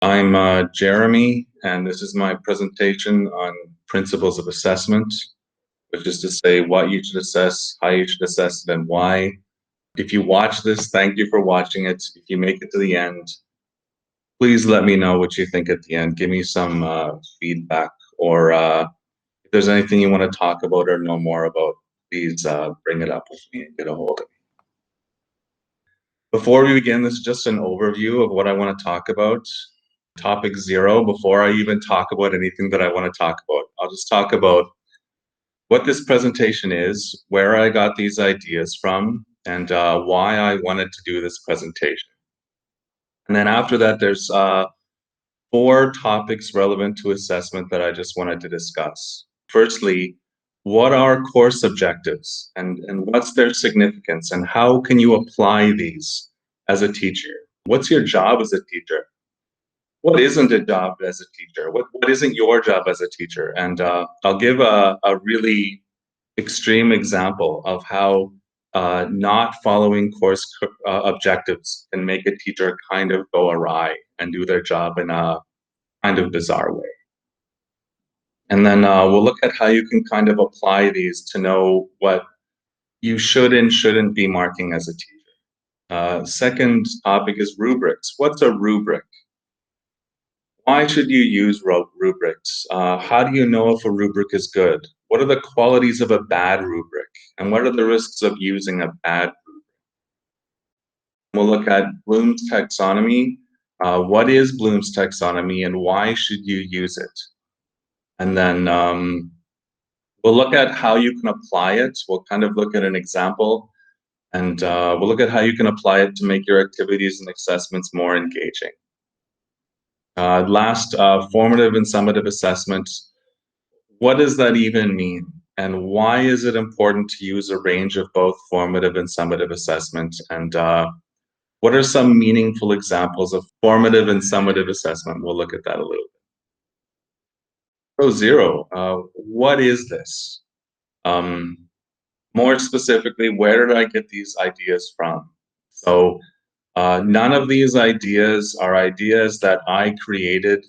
I'm Jeremy, and this is my presentation on principles of assessment, which is to say what you should assess, how you should assess it, and why. If you watch this, thank you for watching it. If you make it to the end, please let me know what you think at the end. Give me some feedback, or if there's anything you want to talk about or know more about, please bring it up with me and get a hold of me. Before we begin, this is just an overview of what I want to talk about. Topic 0, before I even talk about anything that I want to talk about. I'll just talk about what this presentation is, where I got these ideas from, and why I wanted to do this presentation. And then after that, there's 4 topics relevant to assessment that I just wanted to discuss. Firstly, what are course objectives and what's their significance, and how can you apply these as a teacher? What's your job as a teacher? What isn't a job as a teacher? What isn't your job as a teacher? And I'll give a really extreme example of how not following course objectives can make a teacher kind of go awry and do their job in a kind of bizarre way. And then we'll look at how you can kind of apply these to know what you should and shouldn't be marking as a teacher. Second topic is rubrics. What's a rubric? Why should you use rubrics? How do you know if a rubric is good? What are the qualities of a bad rubric? And what are the risks of using a bad rubric? We'll look at Bloom's taxonomy. What is Bloom's taxonomy and why should you use it? And then we'll look at how you can apply it. We'll kind of look at an example, and we'll look at how you can apply it to make your activities and assessments more engaging. Last, formative and summative assessment. What does that even mean? And why is it important to use a range of both formative and summative assessment? And what are some meaningful examples of formative and summative assessment? We'll look at that a little bit. So 0, what is this? More specifically, where did I get these ideas from? So none of these ideas are ideas that I created.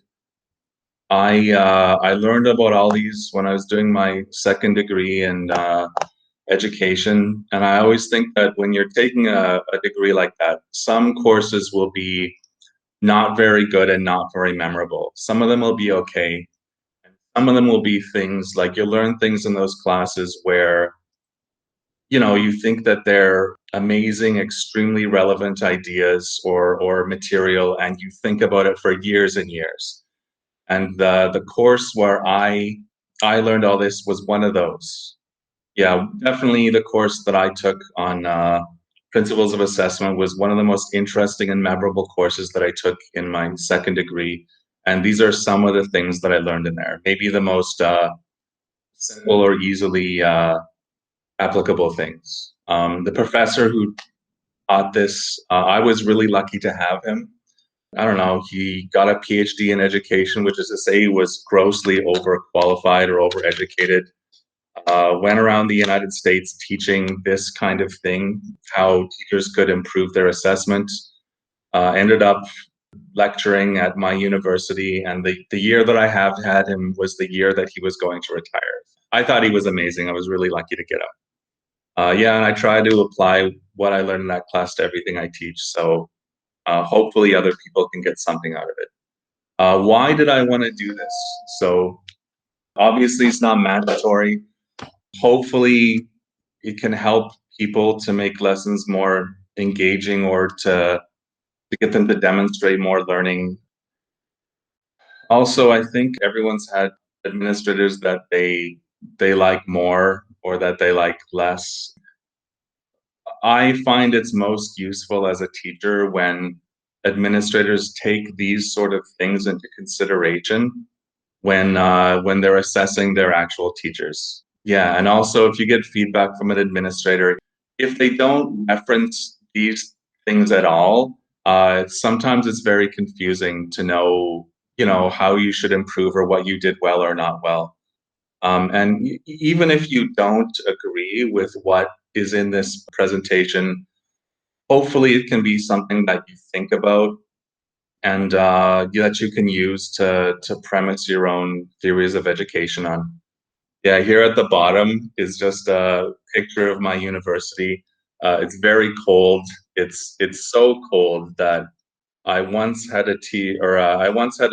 I learned about all these when I was doing my second degree in education, and I always think that when you're taking a degree like that, some courses will be not very good and not very memorable. Some of them will be okay, and some of them will be things like you'll learn things in those classes where you think that they're amazing, extremely relevant ideas or material, and you think about it for years and years. And the course where I learned all this was one of those. Yeah, definitely the course that I took on principles of assessment was one of the most interesting and memorable courses that I took in my second degree. And these are some of the things that I learned in there. Maybe the most simple or easily applicable things. The professor who taught this, I was really lucky to have him. I don't know, he got a PhD in education, which is to say he was grossly overqualified or overeducated. Went around the United States teaching this kind of thing, how teachers could improve their assessment. Ended up lecturing at my university, and the year that I have had him was the year that he was going to retire. I thought he was amazing. I was really lucky to get him. Yeah, and I try to apply what I learned in that class to everything I teach. So hopefully other people can get something out of it. Why did I want to do this? So obviously it's not mandatory. Hopefully it can help people to make lessons more engaging or to get them to demonstrate more learning. Also, I think everyone's had administrators that they like more or that they like less. I find it's most useful as a teacher when administrators take these sort of things into consideration when they're assessing their actual teachers. Yeah, and also if you get feedback from an administrator, if they don't reference these things at all, sometimes it's very confusing to know, how you should improve or what you did well or not well. And even if you don't agree with what is in this presentation, hopefully it can be something that you think about and that you can use to premise your own theories of education on. Yeah, here at the bottom is just a picture of my university. It's very cold. It's so cold that I once had a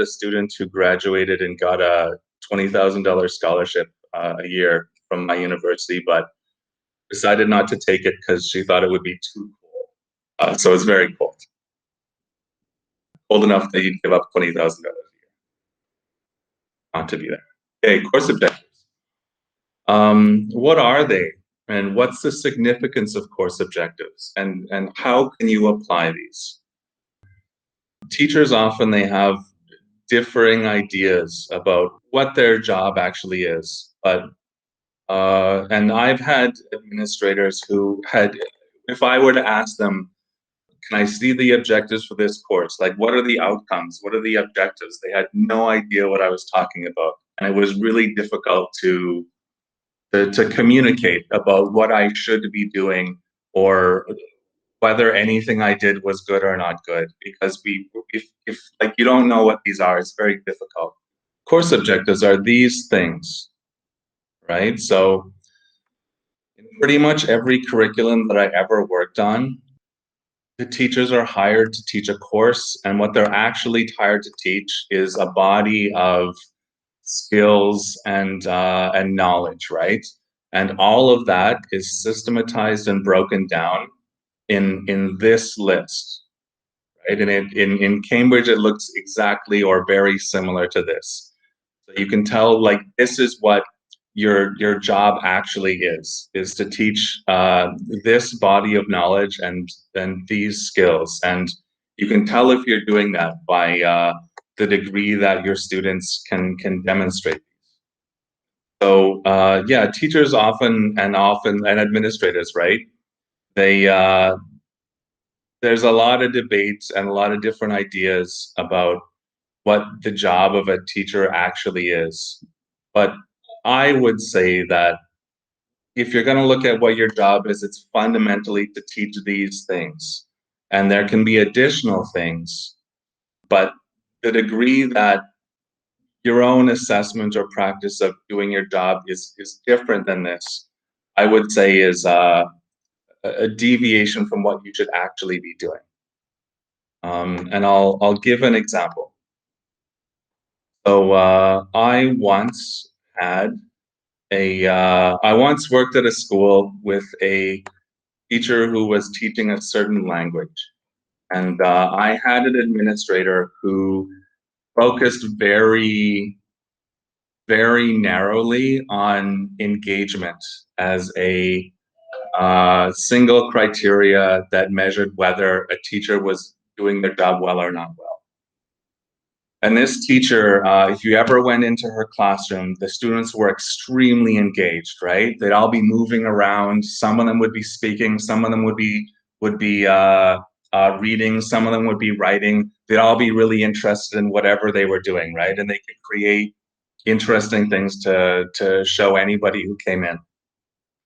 student who graduated and got a $20,000 scholarship a year from my university, but decided not to take it because she thought it would be too cold. So it's very cold, cold enough that you'd give up $20,000 a year not to be there. Okay, course objectives. What are they, and what's the significance of course objectives, and how can you apply these? Teachers often they have differing ideas about what their job actually is, but and I've had administrators who had, if I were to ask them, can I see the objectives for this course? Like, what are the outcomes? What are the objectives? They had no idea what I was talking about, and it was really difficult to communicate about what I should be doing or whether anything I did was good or not good, because if like you don't know what these are, it's very difficult. Course objectives are these things, right? So in pretty much every curriculum that I ever worked on, the teachers are hired to teach a course, and what they're actually hired to teach is a body of skills and knowledge, right? And all of that is systematized and broken down in this list, right? And in Cambridge, it looks exactly or very similar to this. So you can tell, like, this is what your job actually is to teach this body of knowledge and these skills. And you can tell if you're doing that by the degree that your students can demonstrate. So yeah, teachers often and administrators, right? They there's a lot of debates and a lot of different ideas about what the job of a teacher actually is. But I would say that if you're going to look at what your job is, it's fundamentally to teach these things. And there can be additional things, but the degree that your own assessment or practice of doing your job is different than this, I would say is a deviation from what you should actually be doing. And I'll give an example. So I once had I once worked at a school with a teacher who was teaching a certain language, and I had an administrator who focused very narrowly on engagement as a single criteria that measured whether a teacher was doing their job well or not well. And this teacher, if you ever went into her classroom, the students were extremely engaged, right? They'd all be moving around. Some of them would be speaking. Some of them would be reading. Some of them would be writing. They'd all be really interested in whatever they were doing, right? And they could create interesting things to show anybody who came in.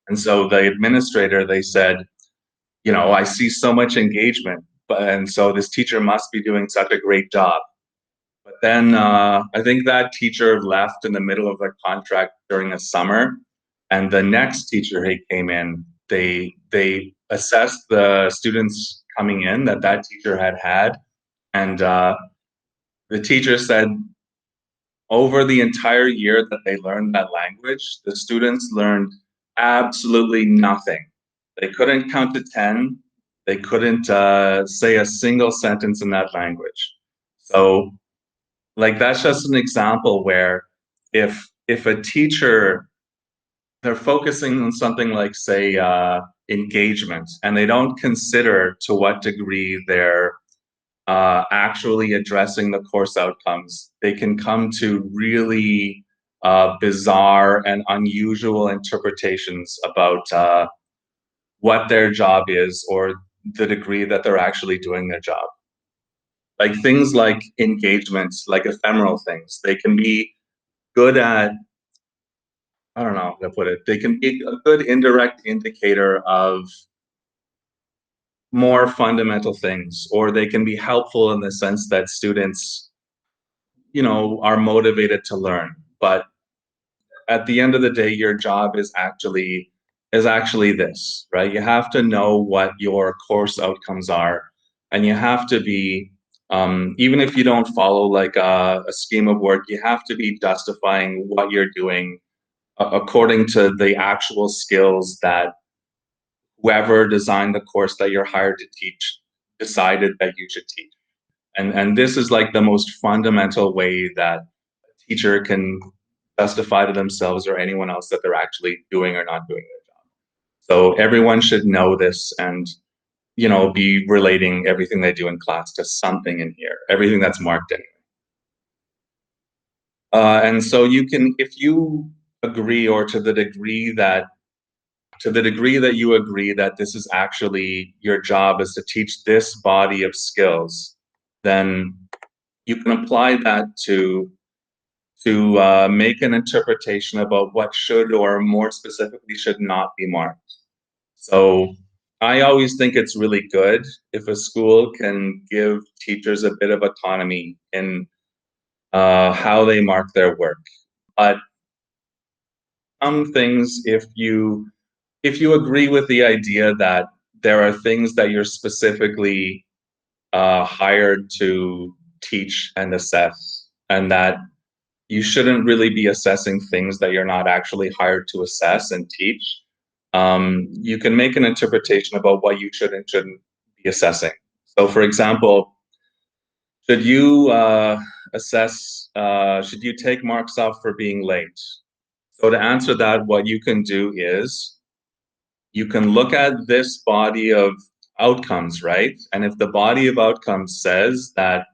And so the administrator, they said, you know, I see so much engagement, and so this teacher must be doing such a great job. But then I think that teacher left in the middle of the contract during the summer, and the next teacher who came in, they assessed the students coming in that teacher had, and the teacher said over the entire year that they learned that language, the students learned absolutely nothing. They couldn't count to 10. They couldn't say a single sentence in that language. So like that's just an example where if a teacher, they're focusing on something like, say, engagement, and they don't consider to what degree they're actually addressing the course outcomes, they can come to really bizarre and unusual interpretations about what their job is or the degree that they're actually doing their job. Like things like engagements, like ephemeral things, they can be good at, I don't know how to put it, they can be a good indirect indicator of more fundamental things, or they can be helpful in the sense that students, are motivated to learn. But at the end of the day, your job is actually this, right? You have to know what your course outcomes are, and you have to be, even if you don't follow like a scheme of work, you have to be justifying what you're doing according to the actual skills that whoever designed the course that you're hired to teach decided that you should teach. And this is like the most fundamental way that a teacher can justify to themselves or anyone else that they're actually doing or not doing their job. So everyone should know this and be relating everything they do in class to something in here, everything that's marked in. And so you can, if you agree, or to the degree that you agree that this is actually your job is to teach this body of skills, then you can apply that to make an interpretation about what should, or more specifically should not be marked. So I always think it's really good if a school can give teachers a bit of autonomy in how they mark their work. But some things, if you agree with the idea that there are things that you're specifically hired to teach and assess, and that you shouldn't really be assessing things that you're not actually hired to assess and teach, you can make an interpretation about what you should and shouldn't be assessing. So, for example, should you should you take marks off for being late? So, to answer that, what you can do is you can look at this body of outcomes, right? And if the body of outcomes says that,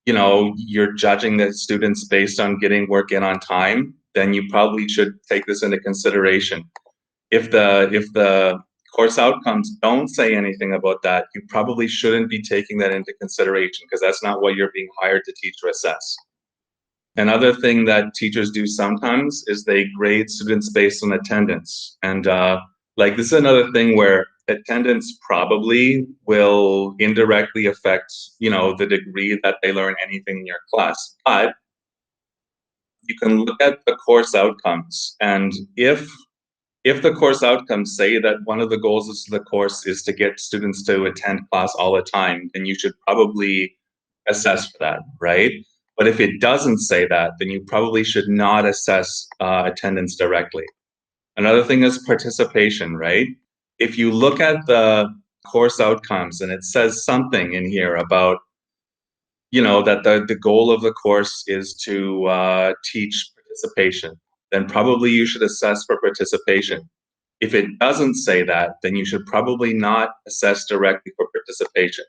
you're judging the students based on getting work in on time, then you probably should take this into consideration. If the course outcomes don't say anything about that, you probably shouldn't be taking that into consideration, because that's not what you're being hired to teach or assess. Another thing that teachers do sometimes is they grade students based on attendance. And like, this is another thing where attendance probably will indirectly affect, the degree that they learn anything in your class. But you can look at the course outcomes, and if the course outcomes say that one of the goals of the course is to get students to attend class all the time, then you should probably assess for that, right? But if it doesn't say that, then you probably should not assess attendance directly. Another thing is participation, right? If you look at the course outcomes and it says something in here about, that the goal of the course is to teach participation, then probably you should assess for participation. If it doesn't say that, then you should probably not assess directly for participation.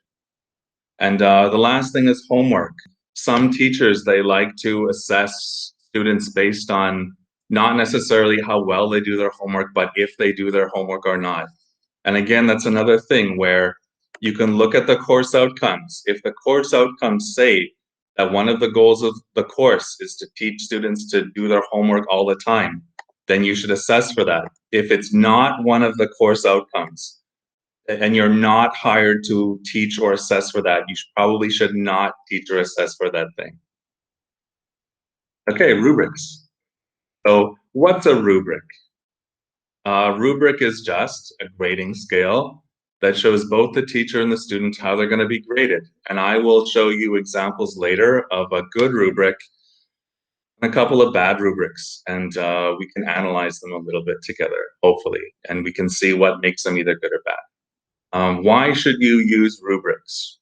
And the last thing is homework. Some teachers, they like to assess students based on not necessarily how well they do their homework, but if they do their homework or not. And again, that's another thing where you can look at the course outcomes. If the course outcomes say that one of the goals of the course is to teach students to do their homework all the time, then you should assess for that. If it's not one of the course outcomes, and you're not hired to teach or assess for that, you probably should not teach or assess for that thing. Okay, rubrics. So what's a rubric? A rubric is just a grading scale that shows both the teacher and the student how they're going to be graded. And I will show you examples later of a good rubric and a couple of bad rubrics, and we can analyze them a little bit together, hopefully, and we can see what makes them either good or bad. Why should you use rubrics?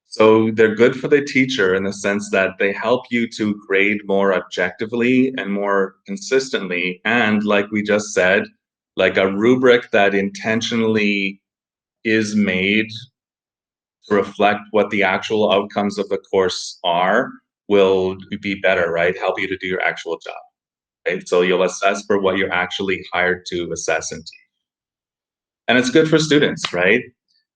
So they're good for the teacher in the sense that they help you to grade more objectively and more consistently. And like we just said, like a rubric that intentionally is made to reflect what the actual outcomes of the course are will be better, right? Help you to do your actual job, right? So you'll assess for what you're actually hired to assess and teach. And it's good for students, right?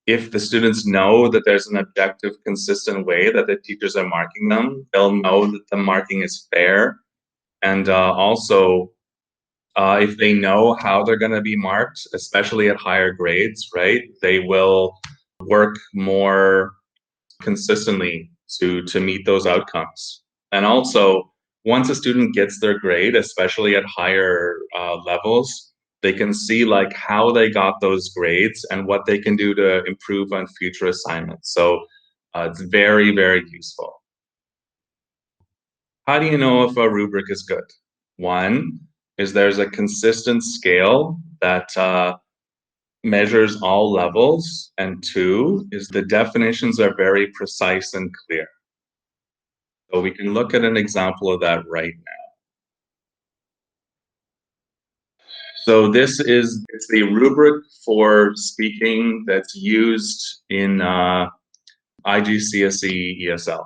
If the students know that there's an objective, consistent way that the teachers are marking them, they'll know that the marking is fair. And also, If they know how they're going to be marked, especially at higher grades, right, they will work more consistently to meet those outcomes. And also, once a student gets their grade, especially at higher levels, they can see like how they got those grades and what they can do to improve on future assignments. So it's very, very useful. How do you know if a rubric is good? One is there's a consistent scale that measures all levels, and two is the definitions are very precise and clear. So we can look at an example of that right now. So it's the rubric for speaking that's used in IGCSE ESL.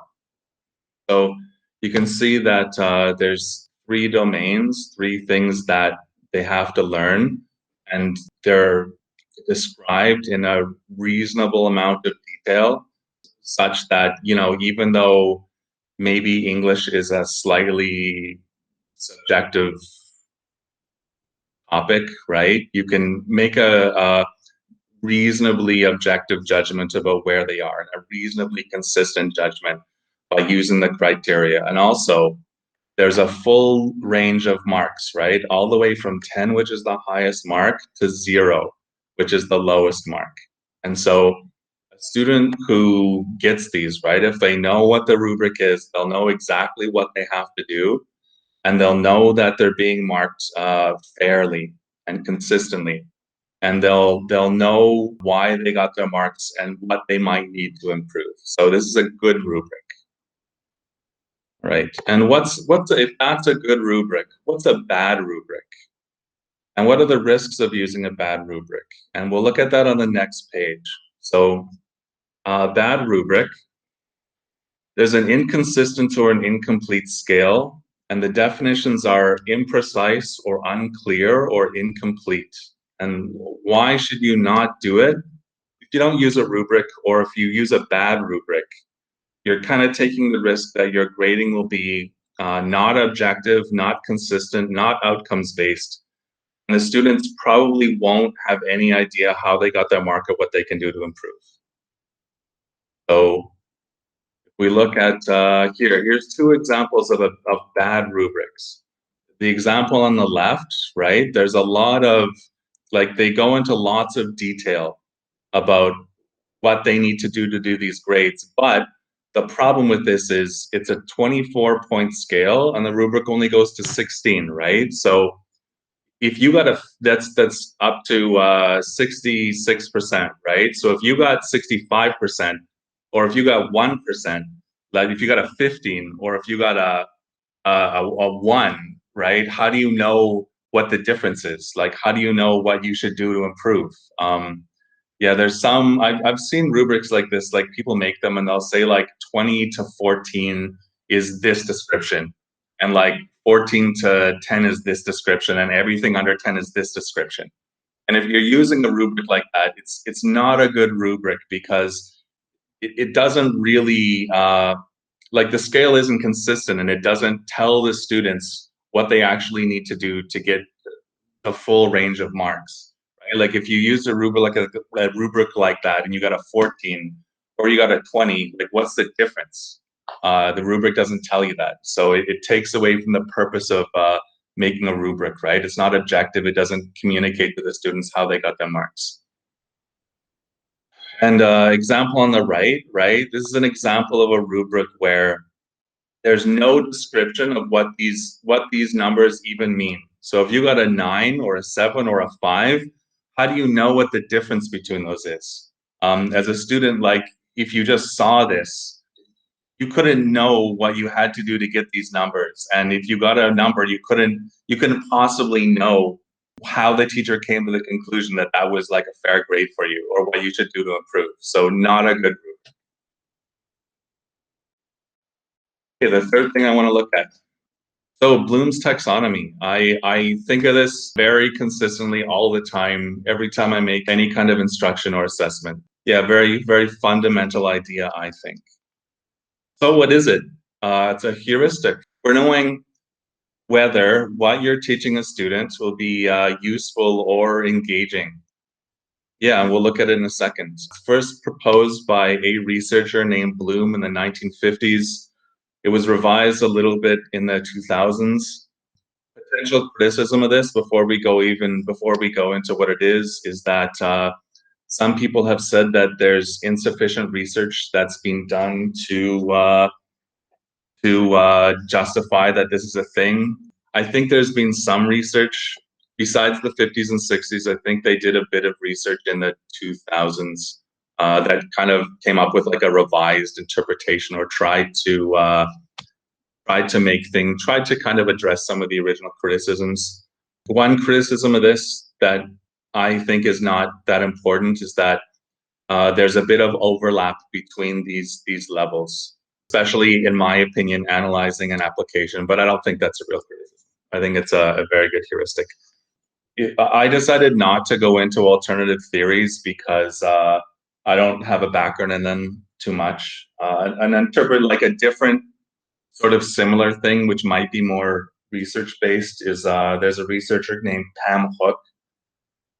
So you can see that there's three domains, three things that they have to learn, and they're described in a reasonable amount of detail, such that, even though maybe English is a slightly subjective topic, right? You can make a reasonably objective judgment about where they are, and a reasonably consistent judgment by using the criteria. And also, there's a full range of marks, right? All the way from 10, which is the highest mark, to 0, which is the lowest mark. And so a student who gets these, right, if they know what the rubric is, they'll know exactly what they have to do, and they'll know that they're being marked fairly and consistently. And they'll know why they got their marks and what they might need to improve. So this is a good rubric. Right. And what's if that's a good rubric, what's a bad rubric? And what are the risks of using a bad rubric? And we'll look at that on the next page. So bad rubric, there's an inconsistent or an incomplete scale, and the definitions are imprecise or unclear or incomplete. And why should you not do it? If you don't use a rubric, or if you use a bad rubric, you're kind of taking the risk that your grading will be not objective, not consistent, not outcomes based. And the students probably won't have any idea how they got their mark or what they can do to improve. So if we look at here's two examples of bad rubrics. The example on the left, right, there's a lot of, like, they go into lots of detail about what they need to do these grades. But the problem with this is it's a 24-point scale and the rubric only goes to 16, right? So if you got that's up to 66%, right? So if you got 65%, or if you got 1%, like if you got a 15, or if you got a 1, right? How do you know what the difference is? Like, how do you know what you should do to improve? Yeah, there's some, I've seen rubrics like this, like people make them and they'll say like 20 to 14 is this description, and like 14 to 10 is this description, and everything under 10 is this description. And if you're using a rubric like that, it's not a good rubric, because it doesn't really, like, the scale isn't consistent, and it doesn't tell the students what they actually need to do to get a full range of marks, right? Like if you use a rubric like that and you got a 14 or you got a 20, like what's the difference? The rubric doesn't tell you that. So it takes away from the purpose of making a rubric, right? It's not objective. It doesn't communicate to the students how they got their marks. And example on the right, this is an example of a rubric where there's no description of what these numbers even mean. So if you got a 9 or a 7 or a 5, how do you know what the difference between those is? As a student, like if you just saw this, you couldn't know what you had to do to get these numbers. And if you got a number, you couldn't possibly know how the teacher came to the conclusion that that was like a fair grade for you, or what you should do to improve. So not a good group. Okay, the third thing I want to look at. So Bloom's taxonomy. I think of this very consistently all the time, every time I make any kind of instruction or assessment. Yeah, very, very fundamental idea, I think. So what is it? It's a heuristic for knowing whether what you're teaching a student will be useful or engaging. Yeah, we'll look at it in a second. First proposed by a researcher named Bloom in the 1950s. It was revised a little bit in the 2000s. Potential criticism of this before we go into what it is that some people have said that there's insufficient research that's been done to justify that this is a thing. I think there's been some research besides the 50s and 60s. I think they did a bit of research in the 2000s that kind of came up with like a revised interpretation or tried to kind of address some of the original criticisms. One criticism of this that I think is not that important is that there's a bit of overlap between these levels, especially in my opinion, analyzing an application. But I don't think that's a real criticism. I think it's a very good heuristic. I decided not to go into alternative theories because I don't have a background in them too much. And interpret like a different sort of similar thing, which might be more research based, is there's a researcher named Pam Hook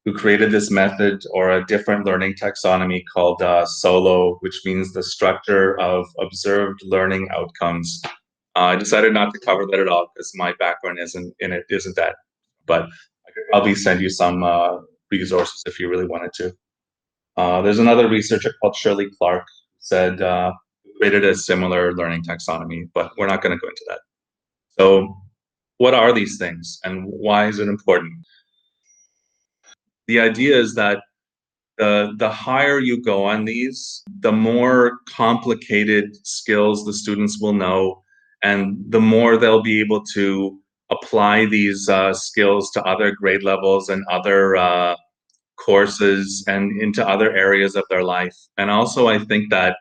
who created this method or a different learning taxonomy called SOLO, which means the structure of observed learning outcomes. I decided not to cover that at all because my background isn't that, but I could probably send you some resources if you really wanted to. There's another researcher called Shirley Clark who said created a similar learning taxonomy, but we're not going to go into that. So what are these things and why is it important? The idea is that the higher you go on these, the more complicated skills the students will know, and the more they'll be able to apply these skills to other grade levels and other courses and into other areas of their life. And also, I think that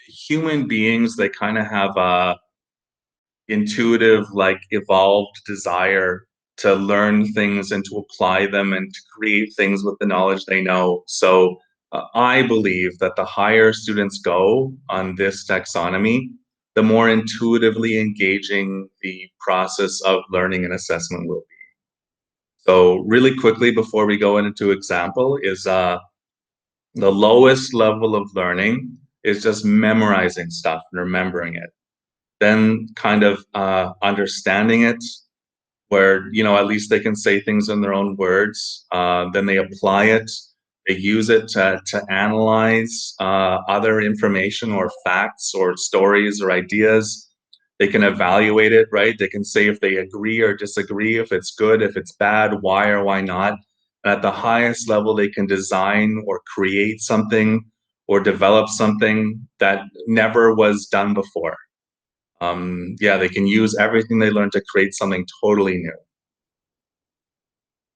human beings, they kind of have a intuitive, like evolved desire to learn things and to apply them and to create things with the knowledge they know. So I believe that the higher students go on this taxonomy, the more intuitively engaging the process of learning and assessment will be. So really quickly before we go into example is the lowest level of learning is just memorizing stuff and remembering it. Then kind of understanding it, where at least they can say things in their own words. Then they apply it, they use it to analyze other information or facts or stories or ideas. They can evaluate it, right? They can say if they agree or disagree, if it's good, if it's bad, why or why not. And at the highest level, they can design or create something or develop something that never was done before. Yeah, they can use everything they learned to create something totally new.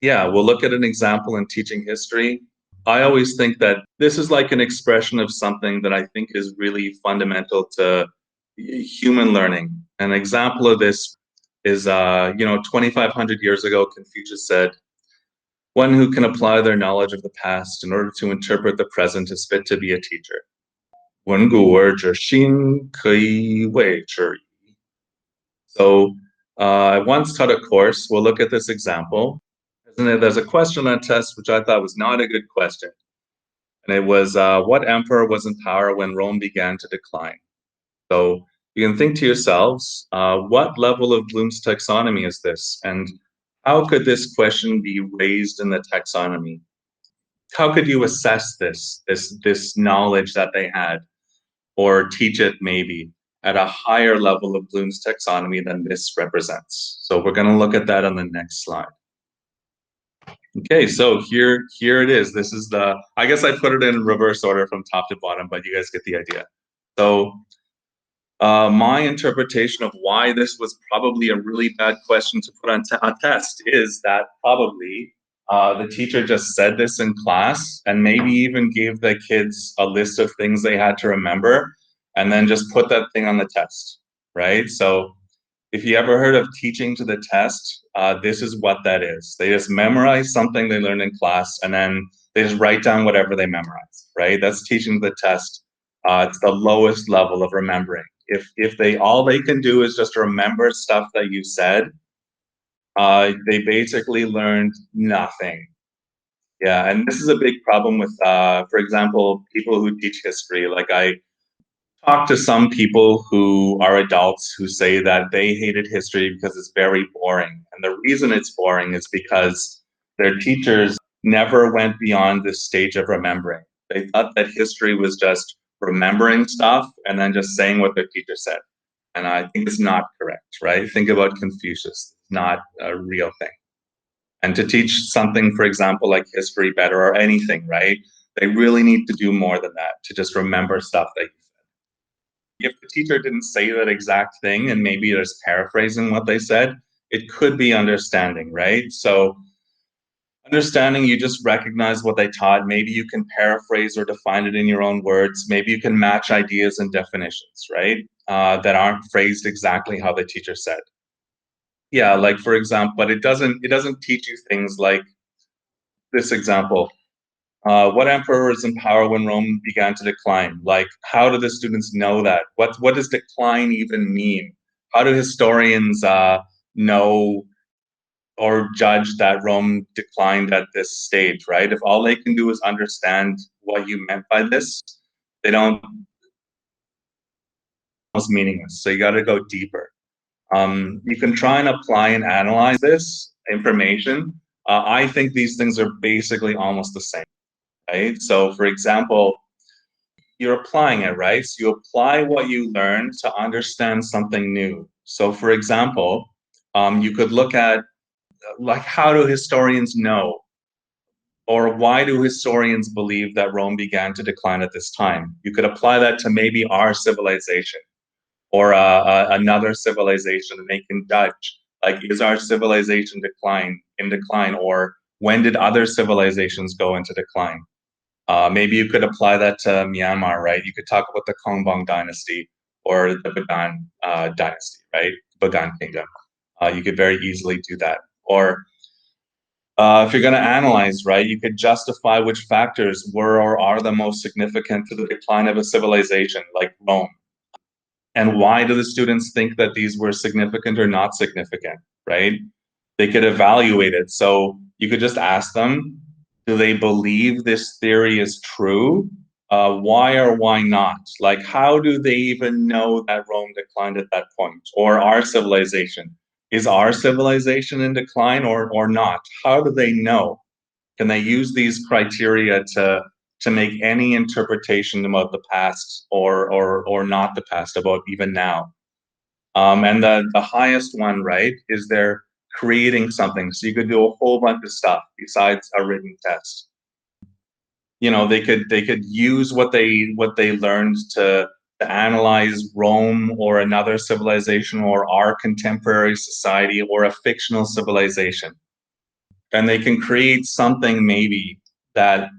Yeah, we'll look at an example in teaching history. I always think that this is like an expression of something that I think is really fundamental to human learning. An example of this is, 2,500 years ago, Confucius said, "One who can apply their knowledge of the past in order to interpret the present is fit to be a teacher." 闻古而知新，可以为之矣. So I once taught a course. We'll look at this example. There's a question on a test which I thought was not a good question. And it was, what emperor was in power when Rome began to decline? So you can think to yourselves, what level of Bloom's taxonomy is this? And how could this question be raised in the taxonomy? How could you assess this knowledge that they had, or teach it maybe at a higher level of Bloom's taxonomy than this represents? So we're going to look at that on the next slide. Okay, so here it is. This is I guess I put it in reverse order from top to bottom, but you guys get the idea. So my interpretation of why this was probably a really bad question to put on a test is that probably the teacher just said this in class and maybe even gave the kids a list of things they had to remember and then just put that thing on the test, right? So if you ever heard of teaching to the test, this is what that is. They just memorize something they learned in class and then they just write down whatever they memorized, right? That's teaching to the test. It's the lowest level of remembering. If all they can do is just remember stuff that you said, They basically learned nothing. Yeah, and this is a big problem with, for example, people who teach history. Like I talk to some people who are adults who say that they hated history because it's very boring. And the reason it's boring is because their teachers never went beyond this stage of remembering. They thought that history was just remembering stuff and then just saying what their teacher said. And I think it's not correct, right? Think about Confucius. It's not a real thing. And to teach something, for example, like history better or anything, right? They really need to do more than that, to just remember stuff that you said. If the teacher didn't say that exact thing and maybe there's paraphrasing what they said, it could be understanding, right? So understanding, you just recognize what they taught. Maybe you can paraphrase or define it in your own words. Maybe you can match ideas and definitions, right? That aren't phrased exactly how the teacher said. Yeah, like for example, but it doesn't teach you things like this example. What emperor was in power when Rome began to decline? Like, how do the students know that? What does decline even mean? How do historians know or judge that Rome declined at this stage, right? If all they can do is understand what you meant by this, they don't, it's meaningless. So you got to go deeper. You can try and apply and analyze this information. I think these things are basically almost the same, right? So, for example, you're applying it, right? So you apply what you learned to understand something new. So, for example, you could look at like how do historians know, or why do historians believe that Rome began to decline at this time? You could apply that to maybe our civilization or another civilization, and they can judge like is our civilization in decline, or when did other civilizations go into decline? Maybe you could apply that to Myanmar, right? You could talk about the Kongbong dynasty or the Bagan dynasty, right? Bagan kingdom. You could very easily do that. Or if you're going to analyze, right, you could justify which factors were or are the most significant to the decline of a civilization like Rome. And why do the students think that these were significant or not significant, right? They could evaluate it. So you could just ask them, do they believe this theory is true? Why or why not? Like, how do they even know that Rome declined at that point? Or our civilization? Is our civilization in decline or not? How do they know? Can they use these criteria to make any interpretation about the past or not the past, about even now? And the highest one, right, is they're creating something. So you could do a whole bunch of stuff besides a written test. You know, they could use what they learned to analyze Rome or another civilization or our contemporary society or a fictional civilization. And they can create something maybe that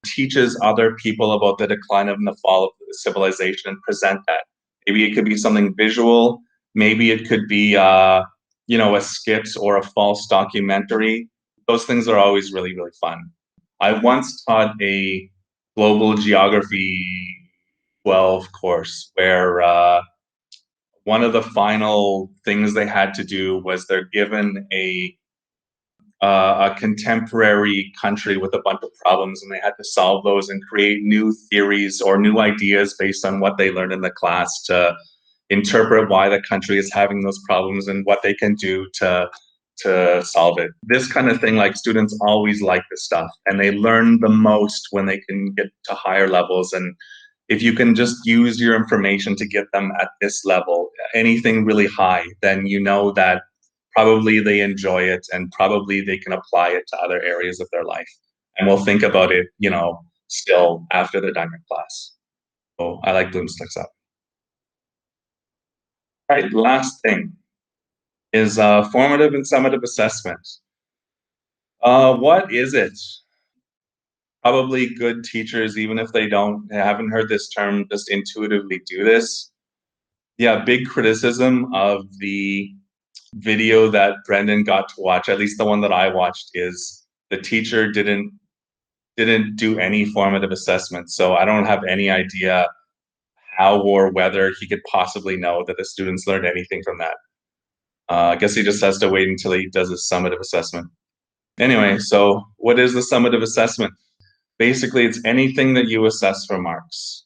teaches other people about the decline and the fall of the civilization and present that. Maybe it could be something visual. Maybe it could be, a skit or a false documentary. Those things are always really, really fun. I once taught a global geography 12 course where one of the final things they had to do was they're given a contemporary country with a bunch of problems, and they had to solve those and create new theories or new ideas based on what they learned in the class to interpret why the country is having those problems and what they can do to solve it. This kind of thing, like students always like this stuff, and they learn the most when they can get to higher levels. And if you can just use your information to get them at this level, anything really high, then you know that probably they enjoy it and probably they can apply it to other areas of their life. And we'll think about it, still after they're done in class. So I like Bloomsticks up. All right, last thing is formative and summative assessment. What is it? Probably good teachers, even if they haven't heard this term, just intuitively do this. Yeah, big criticism of the video that Brendan got to watch, at least the one that I watched, is the teacher didn't do any formative assessment. So I don't have any idea how or whether he could possibly know that the students learned anything from that. I guess he just has to wait until he does his summative assessment. Anyway, so what is the summative assessment? Basically, it's anything that you assess for marks.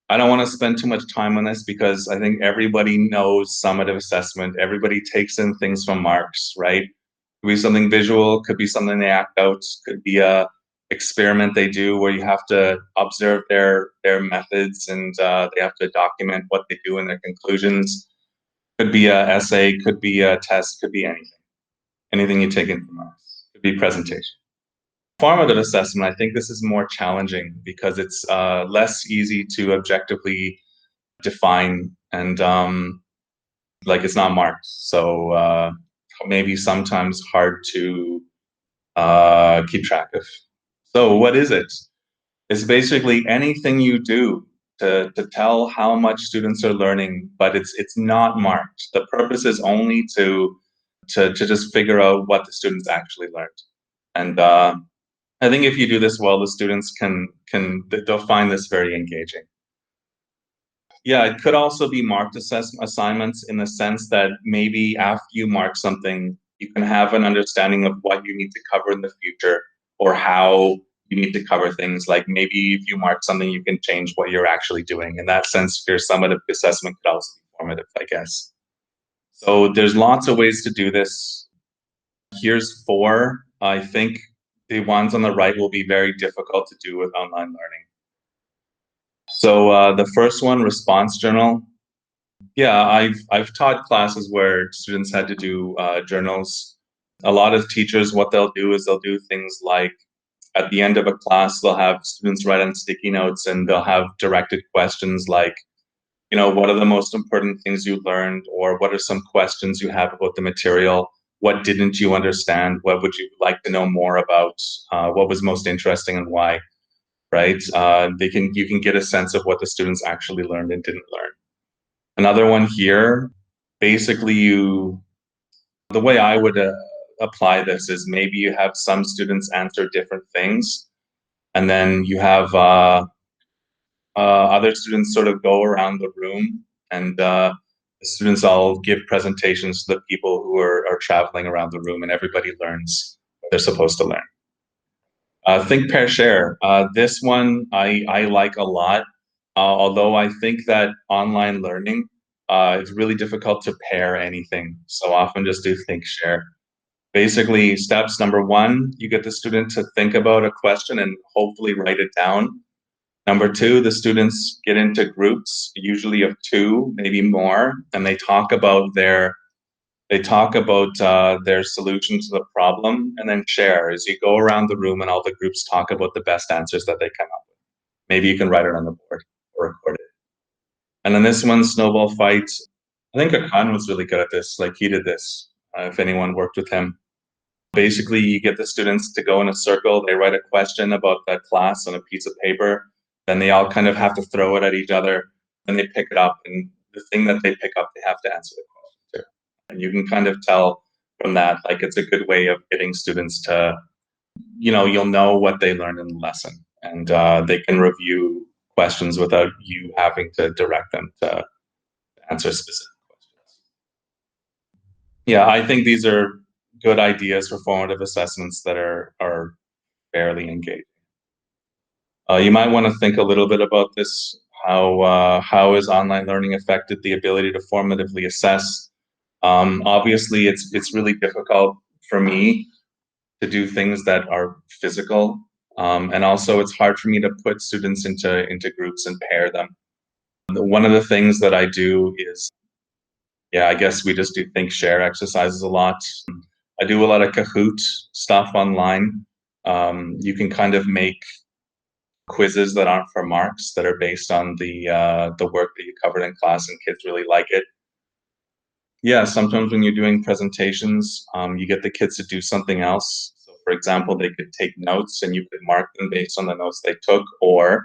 I don't want to spend too much time on this because I think everybody knows summative assessment. Everybody takes in things from marks, right? Could be something visual, could be something they act out, could be a experiment they do where you have to observe their methods and they have to document what they do and their conclusions. Could be a essay, could be a test, could be anything. Anything you take in from marks. Could be presentation. Formative assessment, I think this is more challenging because it's less easy to objectively define and like it's not marked. So maybe sometimes hard to keep track of. So what is it? It's basically anything you do to tell how much students are learning, but it's not marked. The purpose is only to just figure out what the students actually learned. And I think if you do this well, the students they'll find this very engaging. Yeah, it could also be marked assignments in the sense that maybe after you mark something, you can have an understanding of what you need to cover in the future or how you need to cover things. Like maybe if you mark something, you can change what you're actually doing. In that sense, your summative assessment could also be formative, I guess. So there's lots of ways to do this. Here's four. I think the ones on the right will be very difficult to do with online learning. So the first one, response journal. Yeah, I've taught classes where students had to do journals. A lot of teachers, what they'll do is they'll do things like at the end of a class, they'll have students write on sticky notes and they'll have directed questions like, what are the most important things you learned, or what are some questions you have about the material? What didn't you understand? What would you like to know more about? What was most interesting and why? Right? You can get a sense of what the students actually learned and didn't learn. Another one here, basically the way I would apply this is maybe you have some students answer different things, and then you have other students sort of go around the room, and the students all give presentations to the people who are traveling around the room, and everybody learns what they're supposed to learn. Think, pair, share. This one I like a lot, although I think that online learning it's really difficult to pair anything. So often just do think, share. Basically, steps number one, you get the student to think about a question and hopefully write it down. Number two, the students get into groups, usually of two, maybe more, and they talk about their solution to the problem and then share as you go around the room and all the groups talk about the best answers that they come up with. Maybe you can write it on the board or record it. And then this one, snowball fight. I think Akan was really good at this. Like he did this, if anyone worked with him. Basically, you get the students to go in a circle. They write a question about that class on a piece of paper. Then they all kind of have to throw it at each other. And they pick it up. And the thing that they pick up, they have to answer the question too. And you can kind of tell from that, like it's a good way of getting students to, you'll know what they learned in the lesson. And they can review questions without you having to direct them to answer specific questions. Yeah, I think these are good ideas for formative assessments that are fairly engaging. You might want to think a little bit about this. How has online learning affected the ability to formatively assess? Obviously, it's really difficult for me to do things that are physical, and also it's hard for me to put students into groups and pair them. One of the things that I do is, yeah, I guess we just do think share exercises a lot. I do a lot of Kahoot stuff online. You can kind of make quizzes that aren't for marks that are based on the work that you covered in class, and kids really like it. Yeah, sometimes when you're doing presentations, you get the kids to do something else. So, for example, they could take notes and you could mark them based on the notes they took, or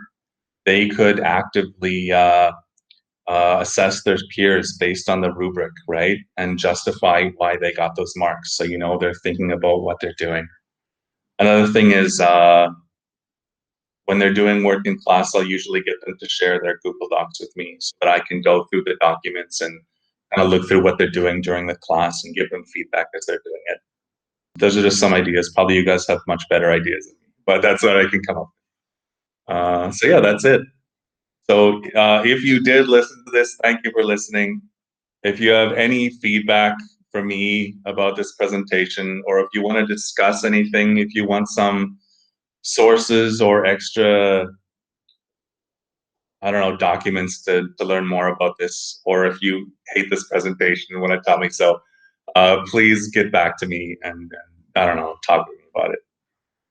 they could actively assess their peers based on the rubric, right? And justify why they got those marks. So, they're thinking about what they're doing. Another thing is when they're doing work in class, I'll usually get them to share their Google Docs with me so that I can go through the documents and kind of look through what they're doing during the class and give them feedback as they're doing it. Those are just some ideas. Probably you guys have much better ideas than me, but that's what I can come up with. So yeah, that's it. So if you did listen to this, thank you for listening. If you have any feedback for me about this presentation, or if you want to discuss anything, if you want some sources or extra, I don't know, documents to learn more about this, or if you hate this presentation and want to tell me so, please get back to me and I don't know, talk to me about it.